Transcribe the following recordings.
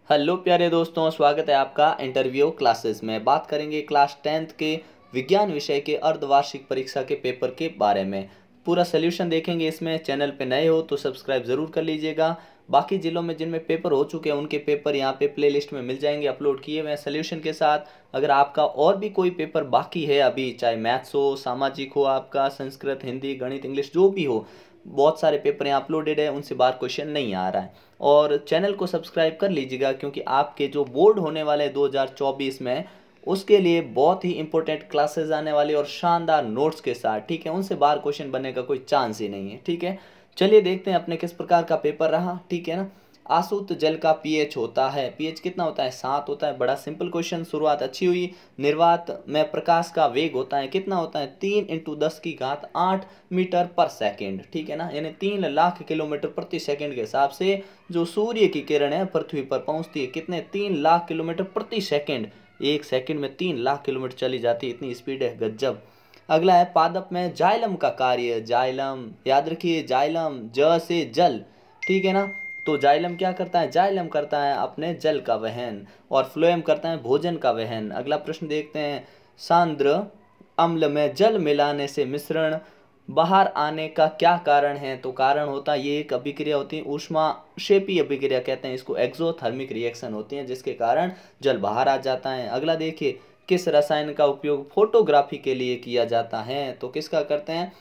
Hello प्यारे दोस्तों, स्वागत है आपका इंटरव्यू क्लासेस में। बात करेंगे क्लास 10th के विज्ञान विषय के अर्धवार्षिक परीक्षा के पेपर के बारे में। पूरा सॉल्यूशन देखेंगे इसमें। चैनल पे नए हो तो सब्सक्राइब ज़रूर कर लीजिएगा। बाकी जिलों में जिनमें पेपर हो चुके हैं उनके पेपर यहाँ पे प्लेलिस्ट में मिल जाएंगे अपलोड किए हुए हैं सॉल्यूशन के साथ। अगर आपका और भी कोई पेपर बाकी है अभी, चाहे मैथ्स हो, सामाजिक हो, आपका संस्कृत, हिंदी, गणित, इंग्लिश जो भी हो, बहुत सारे पेपर यहाँ अपलोडेड है, उनसे बाहर क्वेश्चन नहीं आ रहा है। और चैनल को सब्सक्राइब कर लीजिएगा क्योंकि आपके जो बोर्ड होने वाले 2024 में, उसके लिए बहुत ही इंपॉर्टेंट क्लासेस आने वाली और शानदार नोट्स के साथ, ठीक है। उनसे बाहर क्वेश्चन बनने का कोई चांस ही नहीं है, ठीक है। चलिए देखते हैं अपने किस प्रकार का पेपर रहा, ठीक है ना। आसूत जल का पीएच होता है, पीएच कितना होता है? 7 होता है। बड़ा सिंपल क्वेश्चन, शुरुआत अच्छी हुई। निर्वात में प्रकाश का वेग होता है, कितना होता है? 3 × 10⁸ मीटर पर सेकेंड, ठीक है ना। यानी 3 लाख किलोमीटर प्रति सेकेंड के हिसाब से जो सूर्य की किरण है पृथ्वी पर पहुंचती है, कितने? 3 लाख किलोमीटर प्रति सेकेंड। एक सेकेंड में 3 लाख किलोमीटर चली जाती है, इतनी स्पीड है, गजब। अगला है पादप में जाइलम का कार्य। जाइलम याद रखिए, जाइलम ज से जल, ठीक है ना। तो जाइलम क्या करता है? जाइलम करता है अपने जल का वहन, और फ्लोएम करता है भोजन का वहन। अगला प्रश्न देखते हैं। सांद्र अम्ल में जल मिलाने से मिश्रण बाहर आने का क्या कारण है? तो कारण होता है, ये एक अभिक्रिया होती है, ऊष्माक्षेपी अभिक्रिया कहते हैं इसको, एक्सोथर्मिक रिएक्शन होती है जिसके कारण जल बाहर आ जाता है। अगला देखिए, किस रसायन का उपयोग फोटोग्राफी के लिए किया जाता है? तो किसका करते हैं?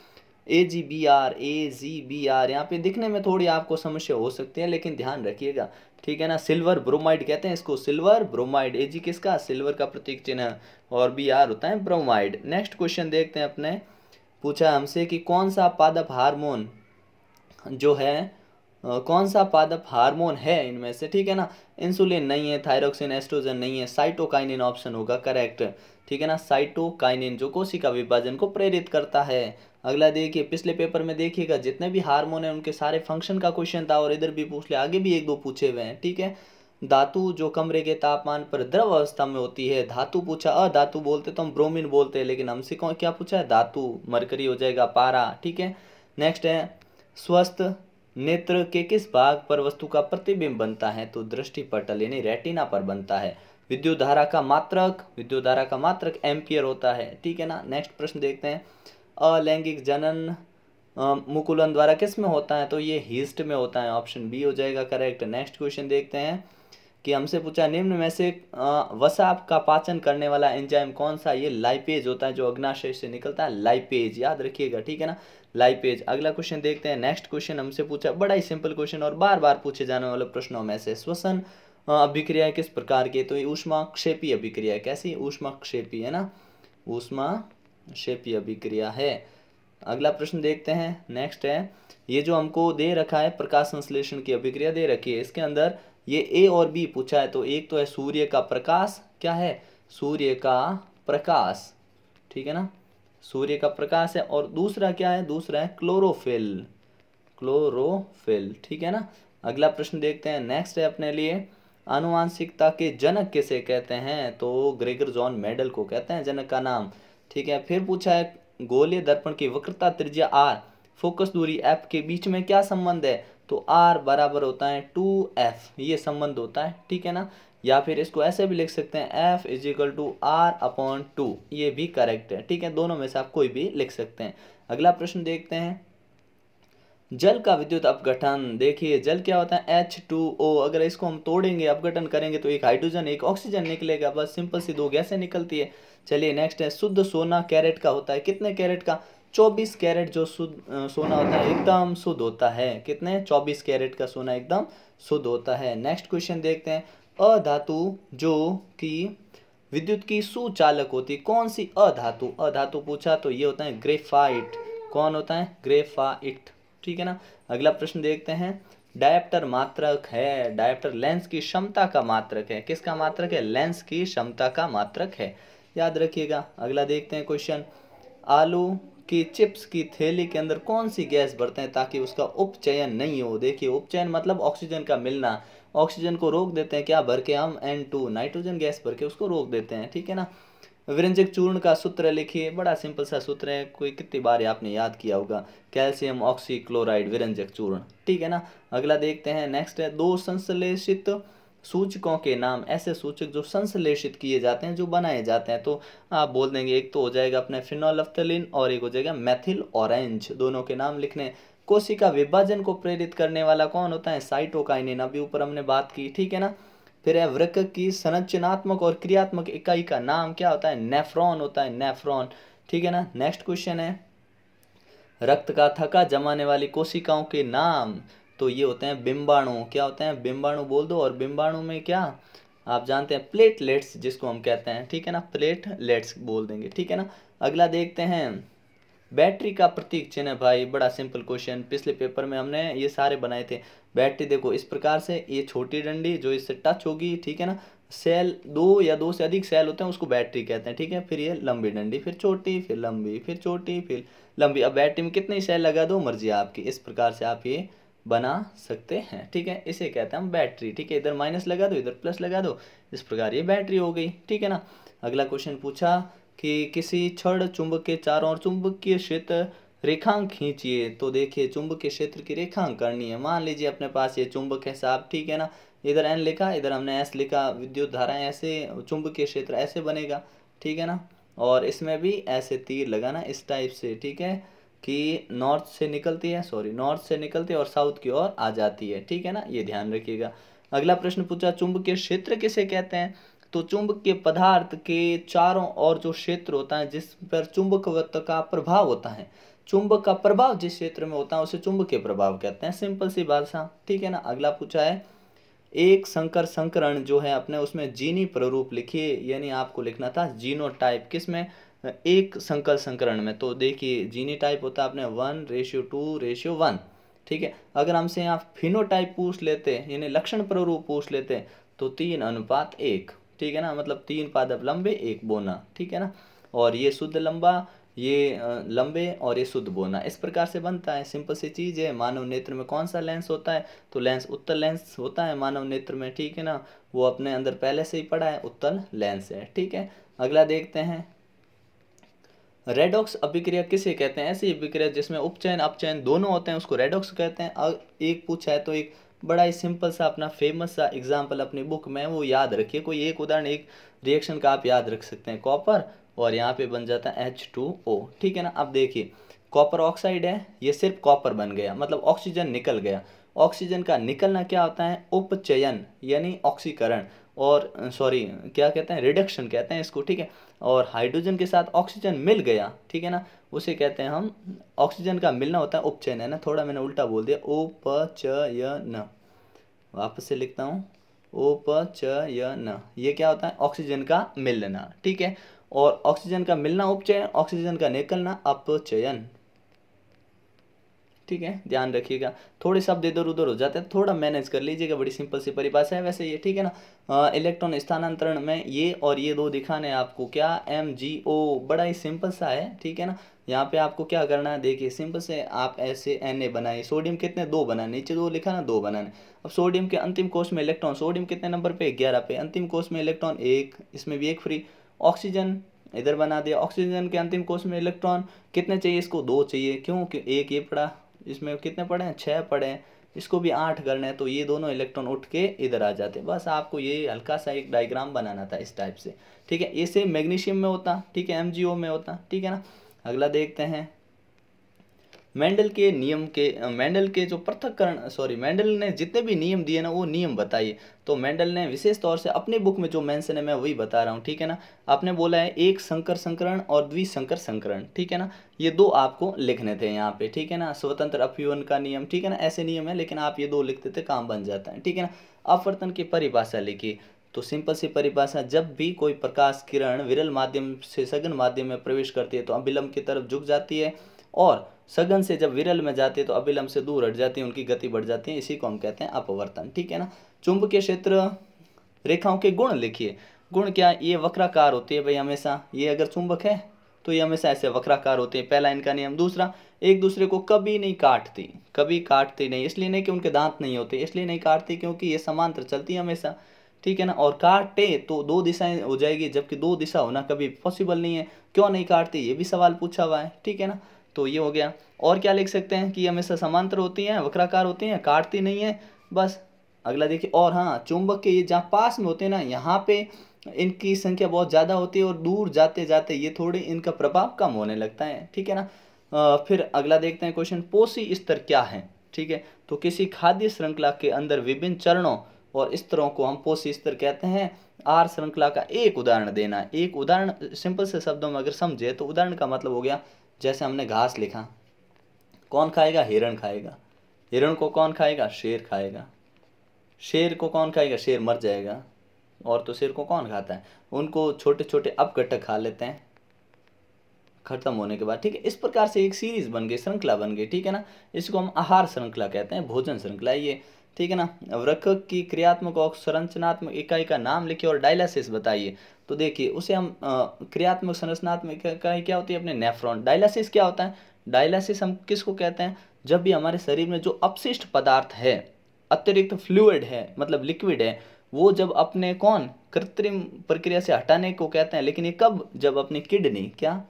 AgBr, AgBr। यहाँ पे दिखने में थोड़ी आपको समस्या हो सकती है लेकिन ध्यान रखिएगा, ठीक है ना। सिल्वर ब्रोमाइड कहते हैं इसको, सिल्वर ब्रोमाइड। Ag किसका? सिल्वर का प्रतीक चिन्ह, और Br होता है ब्रोमाइड। नेक्स्ट क्वेश्चन देखते हैं अपने। पूछा हमसे कि कौन सा पादप हार्मोन जो है, कौन सा पादप हार्मोन है इनमें से, ठीक है ना। इंसुलिन नहीं है, थायरोक्सिन, एस्ट्रोजन नहीं है, साइटोकाइनिन ऑप्शन होगा करेक्ट, ठीक है ना। साइटोकाइनिन जो कोशिका विभाजन को प्रेरित करता है। अगला देखिए, पिछले पेपर में देखिएगा जितने भी हार्मोन है उनके सारे फंक्शन का क्वेश्चन था, और इधर भी पूछ लिया, आगे भी 1-2 पूछे हुए हैं, ठीक है। धातु जो कमरे के तापमान पर द्रव अवस्था में होती है, धातु पूछा। अधातु बोलते तो हम ब्रोमीन बोलते हैं, लेकिन हमसे कौन क्या पूछा है? धातु, मरकरी हो जाएगा, पारा, ठीक है। नेक्स्ट है, स्वस्थ नेत्र के किस भाग पर वस्तु का प्रतिबिंब बनता है? तो दृष्टि पटल यानी रेटिना पर बनता है। विद्युत धारा का मात्रक, विद्युत धारा का मात्रक एम्पियर होता है, ठीक है ना। नेक्स्ट प्रश्न देखते हैं। अलैंगिक जनन मुकुलन द्वारा किस में होता है? तो ये हीस्ट में होता है, ऑप्शन बी हो जाएगा करेक्ट। नेक्स्ट क्वेश्चन देखते हैं कि हमसे पूछा, निम्न में से वसा का पाचन करने वाला एंजाइम कौन सा? ये लाइपेज होता है, जो अग्नाशय से निकलता है, लाइपेज, याद रखिएगा, ठीक है ना, लाइपेज। अगला क्वेश्चन देखते हैं। नेक्स्ट क्वेश्चन हमसे पूछा, बड़ा ही सिंपल क्वेश्चन और बार बार पूछे जाने वाले प्रश्नों में से, श्वसन अभिक्रिया किस प्रकार की? तो ये ऊष्माक्षेपी अभिक्रिया है। कैसी? ऊष्माक्षेपी, है ना, ऊष्माक्षेपी अभिक्रिया है। अगला प्रश्न देखते हैं। नेक्स्ट है, ये जो हमको दे रखा है प्रकाश संश्लेषण की अभिक्रिया दे रखी है, इसके अंदर ये ए और बी पूछा है। तो एक तो है सूर्य का प्रकाश, क्या है? सूर्य का प्रकाश, ठीक है ना, सूर्य का प्रकाश है। और दूसरा क्या है? दूसरा है क्लोरोफिल, क्लोरोफिल, ठीक है ना। अगला प्रश्न देखते हैं। नेक्स्ट है अपने लिए, आनुवांशिकता के जनक किसे कहते हैं? तो ग्रेगर जॉन मेडल को कहते हैं जनक का नाम, ठीक है। फिर पूछा है, गोलीय दर्पण की वक्रता त्रिज्या r, फोकस दूरी f के बीच में क्या संबंध है? तो r बराबर होता है 2f, ये संबंध होता है, ठीक है ना। या फिर इसको ऐसे भी लिख सकते हैं, f = r/2, ये भी करेक्ट है, ठीक है। दोनों में से आप कोई भी लिख सकते हैं। अगला प्रश्न देखते हैं। जल का विद्युत अपघटन, देखिए जल क्या होता है? H2O। अगर इसको हम तोड़ेंगे, अपघटन करेंगे तो एक हाइड्रोजन एक ऑक्सीजन निकलेगा, बस सिंपल सी 2 गैसें निकलती है। चलिए नेक्स्ट है, शुद्ध सोना कैरेट का होता है, कितने कैरेट का? 24 कैरेट जो शुद्ध सोना होता है एकदम शुद्ध होता है। कितने? 24 कैरेट का सोना एकदम शुद्ध होता है। नेक्स्ट क्वेश्चन देखते हैं। अधातु जो कि विद्युत की सुचालक होती, कौन सी अधातु? अधातु पूछा तो ये होता है ग्रेफाइट। कौन होता है? ग्रेफाइट, ठीक है ना। अगला प्रश्न देखते हैं। डायप्टर मात्रक है, डायप्टर लेंस की क्षमता का मात्रक है। किसका मात्रक है? लेंस की क्षमता का मात्रक है, याद रखिएगा। अगला देखते हैं क्वेश्चन। आलू की चिप्स की थैली के अंदर कौन सी गैस भरते हैं ताकि उसका उपचयन नहीं हो? देखिए उपचयन मतलब ऑक्सीजन का मिलना, ऑक्सीजन को रोक देते हैं, क्या भर के? हम N2 नाइट्रोजन गैस भर के उसको रोक देते हैं, ठीक है ना। विरंजक चूर्ण का सूत्र लिखिए, बड़ा सिंपल सा सूत्र है, कोई कितनी बार आपने याद किया होगा, कैल्शियम ऑक्सीक्लोराइड विरंजक चूर्ण, ठीक है ना। अगला देखते हैं। नेक्स्ट है, 2 संश्लेषित सूचकों के नाम, ऐसे सूचक जो संश्लेषित किए जाते हैं, जो बनाए जाते हैं। तो आप बोल देंगे एक तो हो जाएगा अपने फिनोल्फ्थलीन और एक हो जाएगा मेथिल ऑरेंज, दोनों के नाम लिखने। कोशिका विभाजन को प्रेरित करने वाला कौन होता है? साइटोकाइनिन, अभी ऊपर हमने बात की, ठीक है ना। फिर है वृक्क की संरचनात्मक और क्रियात्मक इकाई का नाम क्या होता है? नेफ्रॉन होता है, नेफ्रॉन, ठीक है ना। नेक्स्ट क्वेश्चन है रक्त का थक्का जमाने वाली कोशिकाओं के नाम, तो ये होते हैं बिंबाणु। क्या होते हैं? बिंबाणु बोल दो। और बिंबाणु में क्या आप जानते हैं? प्लेटलेट्स जिसको हम कहते हैं, ठीक है ना, प्लेटलेट्स बोल देंगे, ठीक है ना। अगला देखते हैं बैटरी का प्रतीक चिन्ह। भाई बड़ा सिंपल क्वेश्चन, पिछले पेपर में हमने ये सारे बनाए थे। बैटरी देखो इस प्रकार से, ये छोटी डंडी जो इससे टच होगी, ठीक है ना, सेल दो या दो से अधिक सेल होते हैं उसको बैटरी कहते हैं, ठीक है। फिर ये लंबी डंडी, फिर छोटी, फिर लंबी, फिर छोटी, फिर लंबी। अब बैटरी में कितनी सेल लगा दो, मर्जी आपकी। इस प्रकार से आप ये बना सकते हैं, ठीक है। इसे कहते हैं हम बैटरी, ठीक है। इधर माइनस लगा दो, इधर प्लस लगा दो, इस प्रकार ये बैटरी हो गई, ठीक है ना। अगला क्वेश्चन पूछा कि किसी छड़ चुंबक के चारों ओर चुंबकीय क्षेत्र रेखांक खींचिए। तो देखिए चुंबकीय क्षेत्र की रेखांक करनी है। मान लीजिए अपने पास ये चुंबक है साहब, ठीक है ना, इधर एन लिखा, इधर हमने एस लिखा, विद्युत धाराएं ऐसे, चुंबकीय क्षेत्र ऐसे बनेगा, ठीक है ना। और इसमें भी ऐसे तीर लगाना इस टाइप से, ठीक है, कि नॉर्थ से निकलती है, सॉरी नॉर्थ से निकलती है और साउथ की ओर आ जाती है, ठीक है ना, ये ध्यान रखिएगा। अगला प्रश्न पूछा चुंबकीय क्षेत्र किसे कहते हैं? तो चुंबकीय पदार्थ के चारों ओर जो क्षेत्र होता है जिस पर चुंबकत्व का प्रभाव होता है, चुंबक का प्रभाव जिस क्षेत्र में होता है उसे चुंबकीय प्रभाव कहते हैं। सिंपल सी भाषा, ठीक है ना। अगला पूछा है एक संकर संकरण जो है अपने उसमें जीनी प्ररूप लिखिए, यानी आपको लिखना था जीनोटाइप। किसमें? एक संकर संकरण में। तो देखिए जीनी टाइप होता है अपने 1:2:1, ठीक है। अगर हमसे यहाँ फिनोटाइप पूछ लेते यानी लक्षण प्ररूप पूछ लेते तो 3:1, ठीक है ना, मतलब 3 पादप लंबे 1 बोना, ठीक है ना। और ये शुद्ध लंबा, ये लंबे और ये शुद्ध बोना, इस प्रकार से बनता है। सिंपल सी चीज़ है। मानव नेत्र में कौन सा लेंस होता है? तो लेंस उत्तल लेंस होता है मानव नेत्र में, ठीक है ना, वो अपने अंदर पहले से ही पड़ा है, उत्तल लेंस है, ठीक है। अगला देखते हैं रेडॉक्स अभिक्रिया किसे कहते हैं? ऐसी अभिक्रिया जिसमें उपचयन अपचयन दोनों होते हैं उसको रेडॉक्स कहते हैं। एक पूछा है तो एक बड़ा ही सिंपल सा अपना फेमस सा एग्जाम्पल अपनी बुक में वो याद रखिए, कोई एक उदाहरण एक रिएक्शन का आप याद रख सकते हैं। कॉपर और यहाँ पे बन जाता है H2O, ठीक है ना। अब देखिए कॉपर ऑक्साइड है, ये सिर्फ कॉपर बन गया, मतलब ऑक्सीजन निकल गया। ऑक्सीजन का निकलना क्या होता है? उपचयन यानी ऑक्सीकरण, और सॉरी क्या कहते हैं? रिडक्शन कहते हैं इसको, ठीक है। और हाइड्रोजन के साथ ऑक्सीजन मिल गया, ठीक है ना, उसे कहते हैं हम, ऑक्सीजन का मिलना होता है उपचयन, है ना, थोड़ा मैंने उल्टा बोल दिया, उपचयन। वापस से लिखता हूँ, उपचयन, ये क्या होता है? ऑक्सीजन का मिलना, ठीक है। और ऑक्सीजन का मिलना उपचयन, ऑक्सीजन का निकलना अपचयन, ठीक है, ध्यान रखिएगा। थोड़े शब्द इधर उधर हो जाते हैं, थोड़ा मैनेज कर लीजिएगा, बड़ी सिंपल सी परिभाषा है वैसे ये, ठीक है ना। इलेक्ट्रॉन स्थानांतरण में ये और ये दो दिखाने हैं आपको, क्या? MgO, बड़ा ही सिंपल सा है, ठीक है ना। यहाँ पे आपको क्या करना है, देखिए सिंपल से आप ऐसे Na बनाइए। सोडियम कितने? 2 बनाने, नीचे 2 लिखा ना, 2 बनाने। अब सोडियम के अंतिम कोष में इलेक्ट्रॉन, सोडियम कितने नंबर पे? 11 पे। अंतिम कोष में इलेक्ट्रॉन 1, इसमें भी 1 फ्री। ऑक्सीजन इधर बना दिया, ऑक्सीजन के अंतिम कोष में इलेक्ट्रॉन कितने चाहिए? इसको 2 चाहिए, क्यों? कि 1 ये पड़ा, इसमें कितने पड़े हैं? 6 पड़े हैं, इसको भी 8 करना है, तो ये दोनों इलेक्ट्रॉन उठ के इधर आ जाते हैं। बस आपको ये हल्का सा एक डायग्राम बनाना था इस टाइप से, ठीक है। ये सेम मैग्नीशियम में होता, ठीक है, MgO में होता, ठीक है ना। अगला देखते हैं मेंडल के जो पृथक्करण, सॉरी मेंडल ने जितने भी नियम दिए ना वो नियम बताइए। तो मेंडल ने विशेष तौर से अपनी बुक में जो मेंशन है मैं वही बता रहा हूँ, ठीक है ना। आपने बोला है एक संकर संकरण और द्विसंकर संकरण, ठीक है ना, ये 2 आपको लिखने थे यहाँ पे, ठीक है ना। स्वतंत्र अपव्यवन का नियम, ठीक है ना, ऐसे नियम है, लेकिन आप ये 2 लिखते थे काम बन जाता है, ठीक है ना। अपवर्तन की परिभाषा लिखिए। तो सिंपल सी परिभाषा, जब भी कोई प्रकाश किरण विरल माध्यम से सघन माध्यम में प्रवेश करती है तो अभिलंब की तरफ झुक जाती है, और सघन से जब विरल में जाती है तो अभिलंब से दूर हट जाती है, उनकी गति बढ़ जाती है, इसी को हम कहते हैं अपवर्तन, ठीक है ना। चुंबकीय क्षेत्र रेखाओं के गुण लिखिए। गुण क्या? ये वक्राकार होती है भाई हमेशा, ये अगर चुंबक है तो ये हमेशा ऐसे वक्राकार होते हैं, पहला इनका नियम। दूसरा, एक दूसरे को कभी नहीं काटती, कभी काटती नहीं, इसलिए नहीं कि उनके दांत नहीं होते, इसलिए नहीं काटती क्योंकि ये समांतर चलती है हमेशा, ठीक है ना। और काटे तो 2 दिशाएं हो जाएगी, जबकि 2 दिशा होना कभी पॉसिबल नहीं है। क्यों नहीं काटती, ये भी सवाल पूछा हुआ है, ठीक है ना। तो ये हो गया। और क्या लिख सकते हैं कि हमेशा समांतर होती हैं, वक्राकार होती हैं, काटती नहीं है, बस अगला देखिए, और हाँ चुंबक के ये जहाँ पास में होते हैं ना, यहाँ पे इनकी संख्या बहुत ज़्यादा होती है और दूर जाते जाते ये थोड़े इनका प्रभाव कम होने लगता है, ठीक है ना। फिर अगला देखते हैं क्वेश्चन, पोषी स्तर क्या है, ठीक है। तो किसी खाद्य श्रृंखला के अंदर विभिन्न चरणों और स्तरों को हम पोषी स्तर कहते हैं। आर श्रृंखला का एक उदाहरण देना है। एक उदाहरण सिंपल से शब्दों में अगर समझे तो उदाहरण का मतलब हो गया, जैसे हमने घास लिखा, कौन खाएगा, हिरण खाएगा। हिरण को कौन खाएगा, शेर खाएगा। शेर को कौन खाएगा, शेर मर जाएगा। और तो शेर को कौन खाता है, उनको छोटे छोटे अपघटक खा लेते हैं खत्म होने के बाद, ठीक है। इस प्रकार से एक सीरीज बन गई, श्रृंखला बन गई, ठीक है ना। इसको हम आहार श्रृंखला कहते हैं, भोजन श्रृंखला ये, ठीक है ना। वृक्क की क्रियात्मक और संरचनात्मक इकाई का नाम लिखिए और डायलिसिस बताइए। तो देखिए उसे हम क्रियात्मक संरचनात्मक इकाई क्या होती है, अपने नेफ्रॉन। डायलिसिस क्या होता है, डायलिसिस हम किसको कहते हैं, जब भी हमारे शरीर में जो अपशिष्ट पदार्थ है, अतिरिक्त फ्लूइड है, मतलब लिक्विड है, वो जब अपने कौन कृत्रिम प्रक्रिया से हटाने को कहते हैं। लेकिन ये कब, जब अपनी किडनी, क्या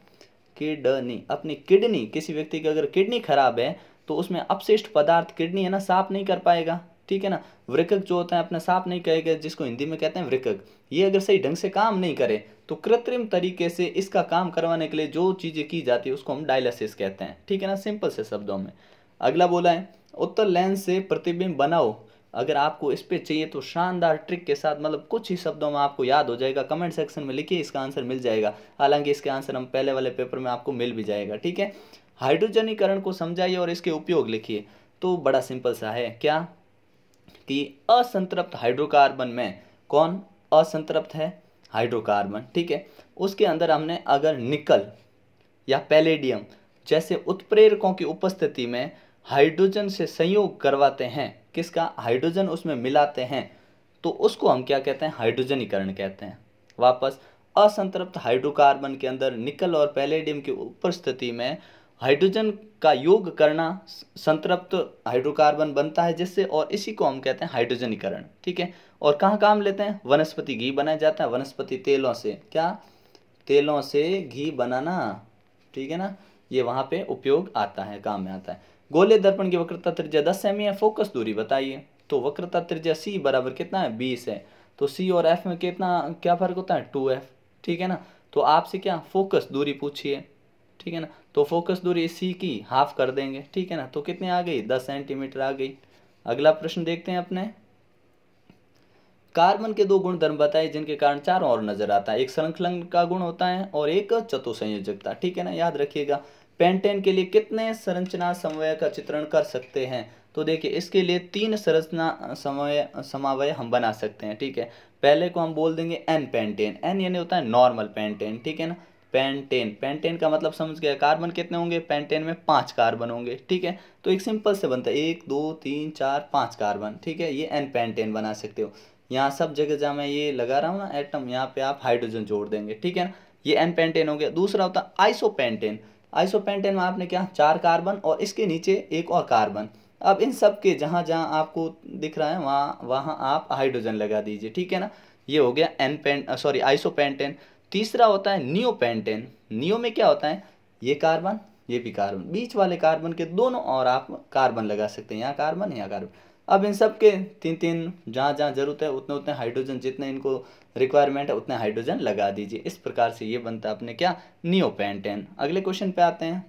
किडनी, अपनी किडनी, किसी व्यक्ति की अगर किडनी खराब है तो उसमें अपशिष्ट पदार्थ किडनी है ना साफ नहीं कर पाएगा, ठीक है ना। वृक्क जो होता है अपना साफ नहीं करेगा, जिसको हिंदी में कहते हैं वृक्क, ये अगर सही ढंग से काम नहीं करे तो कृत्रिम तरीके से इसका काम करवाने के लिए जो चीज़ें की जाती है उसको हम डायलिसिस कहते हैं, ठीक है ना, सिंपल से शब्दों में। अगला बोला है, उत्तल लेंस से प्रतिबिंब बनाओ। अगर आपको इस पे चाहिए तो शानदार ट्रिक के साथ, मतलब कुछ ही शब्दों में आपको याद हो जाएगा, कमेंट सेक्शन में लिखिए, इसका आंसर मिल जाएगा। हालांकि इसका आंसर हम पहले वाले पेपर में आपको मिल भी जाएगा, ठीक है। हाइड्रोजनीकरण को समझाइए और इसके उपयोग लिखिए। तो बड़ा सिंपल सा है, क्या कि असंतृप्त हाइड्रोकार्बन में कौन असंतृप्त है, हाइड्रोकार्बन, ठीक है। उसके अंदर हमने अगर निकल या पैलेडियम जैसे उत्प्रेरकों की उपस्थिति में हाइड्रोजन से संयोग करवाते हैं, किसका, हाइड्रोजन उसमें मिलाते हैं, तो उसको हम क्या कहते हैं, हाइड्रोजनीकरण कहते हैं। वापस, असंतृप्त हाइड्रोकार्बन के अंदर निकल और पैलेडियम की उपस्थिति में हाइड्रोजन का योग करना संतृप्त हाइड्रोकार्बन बनता है जिससे, और इसी को हम कहते हैं हाइड्रोजनीकरण, ठीक है। और कहाँ काम लेते हैं, वनस्पति घी बनाया जाता है, वनस्पति तेलों से, क्या, तेलों से घी बनाना, ठीक है ना, ये वहाँ पे उपयोग आता है, काम में आता है। गोले दर्पण की वक्रता त्रिज्या 10 सेमी है, फोकस दूरी बताइए। तो वक्रता त्रिज्या सी बराबर कितना है, 20 है। तो सी और एफ में कितना, क्या फर्क होता है, 2f, ठीक है ना। तो आपसे क्या फोकस दूरी पूछिए, ठीक है ना। तो फोकस दूरी सी की हाफ कर देंगे, ठीक है ना। तो कितने आ गई, 10 सेंटीमीटर आ गई। अगला प्रश्न देखते हैं अपने, कार्बन के दो गुण धर्म बताए जिनके कारण चारों ओर नजर आता है। एक श्रृंखलन का गुण होता है और एक चतुसंयोजकता, ठीक है ना, याद रखिएगा। पेंटेन के लिए कितने संरचना समन्वय का चित्रण कर सकते हैं, तो देखिए इसके लिए 3 संरचना समन्वय हम बना सकते हैं, ठीक है। पहले को हम बोल देंगे एन पेंटेन, एन यानी होता है नॉर्मल पेंटेन, ठीक है ना। पेंटेन, पेंटेन का मतलब समझ गया, कार्बन कितने होंगे, पेंटेन में 5 कार्बन होंगे, ठीक है। तो एक सिंपल से बनता है 1 2 3 4 5 कार्बन, ठीक है। ये एन पेंटेन बना सकते हो। यहाँ सब जगह जहाँ मैं ये लगा रहा हूँ ना एटम, यहाँ पे आप हाइड्रोजन जोड़ देंगे, ठीक है ना। ये एन पेंटेन हो गया। दूसरा होता है आइसोपेंटेन। आइसोपेंटेन में आपने क्या, 4 कार्बन और इसके नीचे एक और कार्बन। अब इन सब के जहाँ जहाँ आपको दिख रहा है वहाँ वहाँ आप हाइड्रोजन लगा दीजिए, ठीक है ना। ये हो गया आइसोपेंटेन। तीसरा होता है नियोपेंटेन। नियो में क्या होता है, ये कार्बन ये भी कार्बन, बीच वाले कार्बन के दोनों और आप कार्बन लगा सकते हैं, यहाँ कार्बन यहाँ कार्बन। अब इन सब के 3 जहाँ जहाँ जरूरत है उतने उतने हाइड्रोजन, जितने इनको रिक्वायरमेंट है उतने हाइड्रोजन लगा दीजिए। इस प्रकार से ये बनता है अपने क्या, नियोपेंटेन। अगले क्वेश्चन पे आते हैं,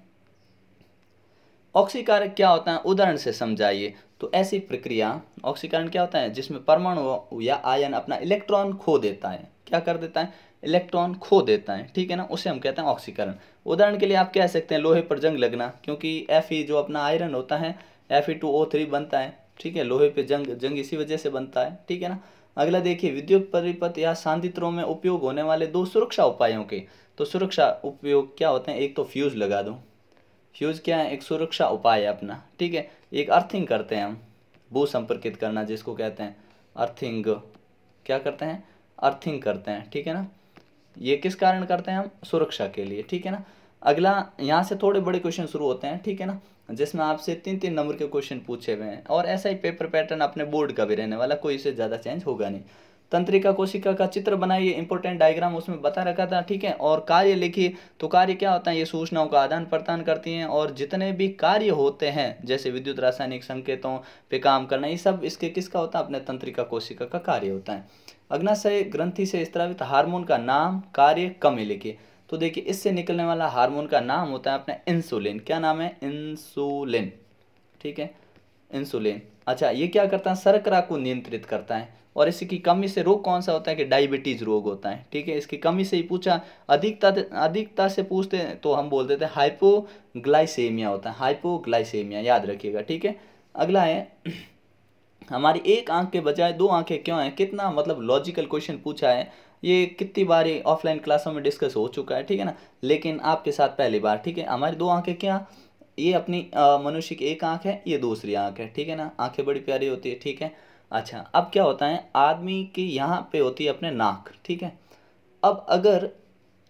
ऑक्सीकारक क्या होता है, उदाहरण से समझाइए। तो ऐसी प्रक्रिया, ऑक्सीकरण क्या होता है, जिसमें परमाणु या आयन अपना इलेक्ट्रॉन खो देता है, क्या कर देता है, इलेक्ट्रॉन खो देता है, ठीक है ना, उसे हम कहते हैं ऑक्सीकरण। उदाहरण के लिए आप कह सकते हैं लोहे पर जंग लगना, क्योंकि Fe जो अपना आयरन होता है Fe2O3 बनता है, ठीक है। लोहे पे जंग इसी वजह से बनता है, ठीक है ना। अगला देखिए, विद्युत परिपथ या सांद्रित्रों में उपयोग होने वाले 2 सुरक्षा उपायों के। तो सुरक्षा उपयोग क्या होते हैं, एक तो फ्यूज लगा दो, फ्यूज क्या है, एक सुरक्षा उपाय है अपना, ठीक है। एक अर्थिंग करते हैं हम, भू संपर्कित करना जिसको कहते हैं अर्थिंग, क्या करते हैं, अर्थिंग करते हैं, ठीक है ना। ये किस कारण करते हैं हम, सुरक्षा के लिए, ठीक है ना। अगला, यहाँ से थोड़े बड़े क्वेश्चन शुरू होते हैं, ठीक है ना, जिसमें आपसे 3 नंबर के क्वेश्चन पूछे हुए हैं, और ऐसा ही पेपर पैटर्न अपने बोर्ड का भी रहने वाला, कोई इससे ज़्यादा चेंज होगा नहीं। तंत्रिका कोशिका का चित्र बनाइए, इंपॉर्टेंट डायग्राम उसमें बता रखा था, ठीक है। और कार्य लिखिए। तो कार्य क्या होता है, ये सूचनाओं का आदान प्रदान करती हैं, और जितने भी कार्य होते हैं जैसे विद्युत रासायनिक संकेतों पे काम करना, ये सब इसके किसका होता है, अपने तंत्रिका कोशिका का कार्य होता है। अग्नाशय ग्रंथि से स्रावित हार्मोन का नाम, कार्य, कमी लिखिए। तो देखिए इससे निकलने वाला हार्मोन का नाम होता है अपना इंसुलिन। क्या नाम है, इंसुलिन, ठीक है, इंसुलिन। अच्छा, ये क्या करता है, शर्करा को नियंत्रित करता है। और इसकी कमी से रोग कौन सा होता है, कि डायबिटीज रोग होता है, ठीक है। इसकी कमी से ही पूछा, अधिकता से पूछते हैं तो हम बोल देते हैं हाइपोग्लाइसेमिया होता है, हाइपोग्लाइसेमिया, याद रखिएगा, ठीक है। अगला है हमारी एक आंख के बजाय दो आंखें क्यों हैं, कितना मतलब लॉजिकल क्वेश्चन पूछा है। ये कितनी बारी ऑफलाइन क्लासों में डिस्कस हो चुका है, ठीक है ना, लेकिन आपके साथ पहली बार, ठीक है। हमारी दो आंखें क्या, ये अपनी मनुष्य की एक आंख है, ये दूसरी आंख है, ठीक है ना, आंखें बड़ी प्यारी होती है, ठीक है। अच्छा, अब क्या होता है, आदमी की यहाँ पे होती है अपने नाक, ठीक है। अब अगर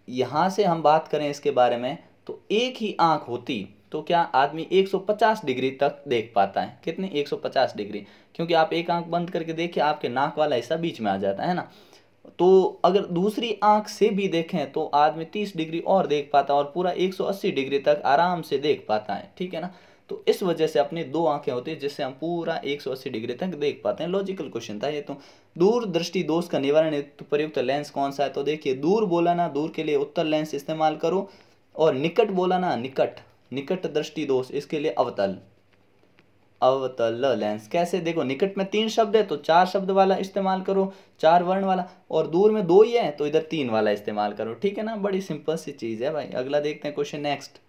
यहाँ से हम बात करें इसके बारे में, तो एक ही आंख होती तो क्या आदमी 150 डिग्री तक देख पाता है, कितनी, 150 डिग्री, क्योंकि आप एक आंख बंद करके देखिए आपके नाक वाला हिस्सा बीच में आ जाता है ना। तो अगर दूसरी आंख से भी देखें तो आदमी 30 डिग्री और देख पाता है, और पूरा 180 डिग्री तक आराम से देख पाता है, ठीक है ना। तो इस वजह से अपनी दो आंखें होती है जिससे हम पूरा 180 डिग्री तक देख पाते हैं। लॉजिकल क्वेश्चन था ये तो। दूर दृष्टि दोष का निवारण हेतु प्रयुक्त लेंस कौन सा है, तो देखिए दूर बोला ना, दूर के लिए उत्तल लेंस इस्तेमाल करो, और निकट बोला ना, निकट, निकट दृष्टि दोष, इसके लिए अवतल, अवतल लेंस। कैसे, देखो निकट में 3 शब्द है तो 4 शब्द वाला इस्तेमाल करो, 4 वर्ण वाला, और दूर में 2 ही है तो इधर 3 वाला इस्तेमाल करो, ठीक है ना। बड़ी सिंपल सी चीज है भाई। अगला देखते हैं क्वेश्चन नेक्स्ट।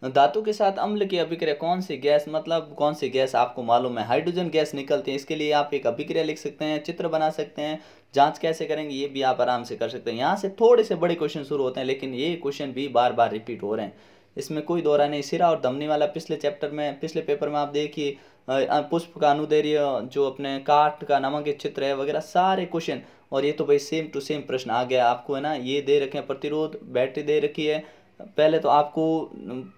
धातु के साथ अम्ल की अभिक्रिया कौन सी गैस, मतलब कौन सी गैस आपको मालूम है, हाइड्रोजन गैस निकलती है। इसके लिए आप एक अभिक्रिया लिख सकते हैं, चित्र बना सकते हैं, जांच कैसे करेंगे ये भी आप आराम से कर सकते हैं। यहाँ से थोड़े से बड़े क्वेश्चन शुरू होते हैं, लेकिन ये क्वेश्चन भी बार बार रिपीट हो रहे हैं, इसमें कोई दोहरा नहीं। सिरा और धमनी वाला पिछले चैप्टर में, पिछले पेपर में आप देखिए, पुष्प का अनुदैर्य, जो अपने काट का नामांकित चित्र है वगैरह, सारे क्वेश्चन। और ये तो भाई सेम टू सेम प्रश्न आ गया आपको, है ना। ये दे रखे हैं प्रतिरोध, बैटरी दे रखी है, पहले तो आपको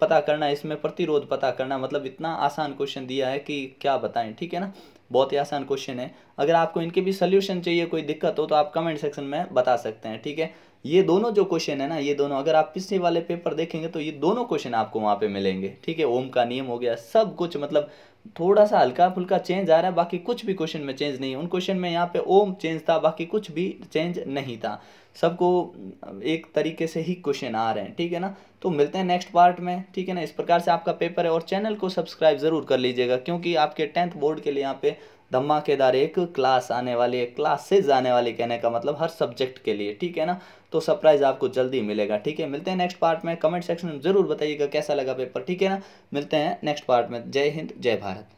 पता करना है इसमें प्रतिरोध पता करना, मतलब इतना आसान क्वेश्चन दिया है कि क्या बताएं, ठीक है ना। बहुत ही आसान क्वेश्चन है। अगर आपको इनके भी सोल्यूशन चाहिए, कोई दिक्कत हो तो आप कमेंट सेक्शन में बता सकते हैं, ठीक है। ये दोनों जो क्वेश्चन है ना, ये दोनों अगर आप पिछले वाले पेपर देखेंगे तो ये दोनों क्वेश्चन आपको वहाँ पे मिलेंगे, ठीक है। ओम का नियम हो गया, सब कुछ, मतलब थोड़ा सा हल्का फुल्का चेंज आ रहा है, बाकी कुछ भी क्वेश्चन में चेंज नहीं है। उन क्वेश्चन में यहाँ पे ओम चेंज था, बाकी कुछ भी चेंज नहीं था, सबको एक तरीके से ही क्वेश्चन आ रहे हैं, ठीक है ना। तो मिलते हैं नेक्स्ट पार्ट में, ठीक है ना। इस प्रकार से आपका पेपर है, और चैनल को सब्सक्राइब जरूर कर लीजिएगा, क्योंकि आपके 10th बोर्ड के लिए यहाँ पे धमाकेदार एक क्लास आने वाली है, क्लासेज आने वाली, कहने का मतलब हर सब्जेक्ट के लिए, ठीक है ना। तो सरप्राइज आपको जल्दी मिलेगा, ठीक है। मिलते हैं नेक्स्ट पार्ट में, कमेंट सेक्शन में जरूर बताइएगा कैसा लगा पेपर, ठीक है ना। मिलते हैं नेक्स्ट पार्ट में। जय हिंद, जय भारत।